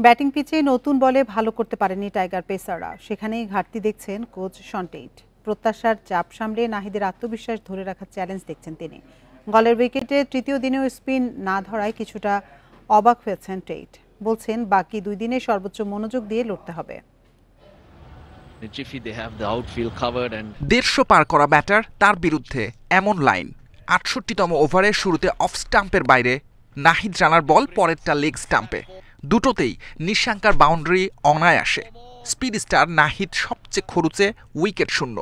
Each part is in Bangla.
ব্যাটিং পিচে নতুন বলে ভালো করতে পারেনি টাইগার পেসাররা, সেখানেই ঘাটতি দেখছেন কোচ শন টেইট। প্রত্যাশার চাপ সামলে নাহিদের আত্মবিশ্বাস ধরে রাখার চ্যালেঞ্জ দেখছেন তিনি। গলের উইকেটে তৃতীয় দিনেও স্পিন না ধরায় কিছুটা অবাক হয়েছেন টেইট। বলছেন বাকি 2 দিনে সর্বোচ্চ মনোযোগ দিয়ে লড়তে হবে। 150 পার করা ব্যাটার, তার বিরুদ্ধে এমন লাইন। ৬৮তম ওভারের শুরুতে অফ স্টাম্পের বাইরে নাহিদ রানার বল, পরেরটা লেগ স্টাম্পে। দুটোতেই নিঃশঙ্কার বাউন্ডারি অনায়াসে। স্পিড স্টার নাহিদ সবচেয়ে খরুচে উইকেট শূন্য।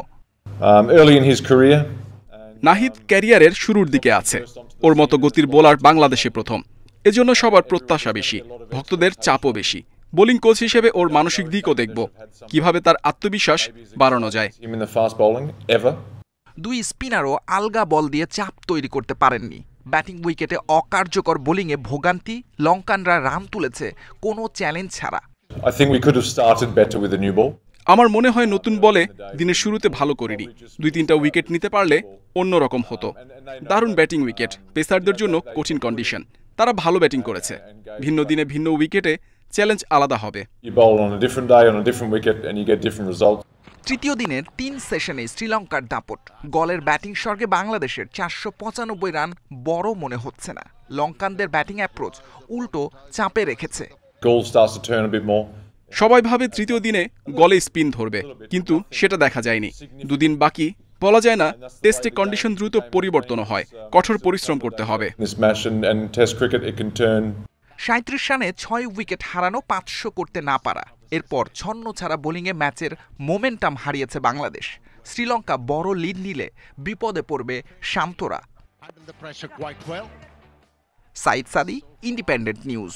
নাহিদ ক্যারিয়ারের শুরুর দিকে আছে। ওর মতো গতির বোলার বাংলাদেশে প্রথম। এজন্য সবার প্রত্যাশা বেশি, ভক্তদের চাপও বেশি। বোলিং কোচ হিসেবে ওর মানসিক দিকও দেখব, কিভাবে তার আত্মবিশ্বাস বাড়ানো যায়। দুই স্পিনারও আলগা বল দিয়ে চাপ তৈরি করতে পারেননি। ব্যাটিং উইকেটে অকার্যকর বোলিংয়ে ভোগান্তি। লঙ্কানরা রান তুলেছে কোনো চ্যালেঞ্জ ছাড়া। আমার মনে হয় নতুন বলে দিনের শুরুতে ভালো করিনি। 2-3টা উইকেট নিতে পারলে অন্যরকম হতো। দারুণ ব্যাটিং উইকেট, পেসারদের জন্য কঠিন কন্ডিশন। তারা ভালো ব্যাটিং করেছে। ভিন্ন দিনে ভিন্ন উইকেটে চ্যালেঞ্জ আলাদা হবে। তৃতীয় দিনের 3 সেশনে শ্রীলঙ্কার দাপট। গলের ব্যাটিং স্বর্গে বাংলাদেশের 495 রান বড় মনে হচ্ছে না। লঙ্কানদের ব্যাটিং অ্যাপ্রোচ উল্টো চাপে রেখেছে। সবাই ভাবে তৃতীয় দিনে গলে স্পিন ধরবে, কিন্তু সেটা দেখা যায়নি। 2 দিন বাকি, বলা যায় না। টেস্টে কন্ডিশন দ্রুত পরিবর্তন হয়, কঠোর পরিশ্রম করতে হবে। 37 রানে 6 উইকেট হারানো, 500 করতে না পারা। এরপর ছন্ন ছাড়া বোলিংয়ে ম্যাচের মোমেন্টাম হারিয়েছে বাংলাদেশ। শ্রীলঙ্কা বড় লিড নিলে বিপদে পড়বে শান্তরা। সাইদ সাদি, ইন্ডিপেন্ডেন্ট নিউজ।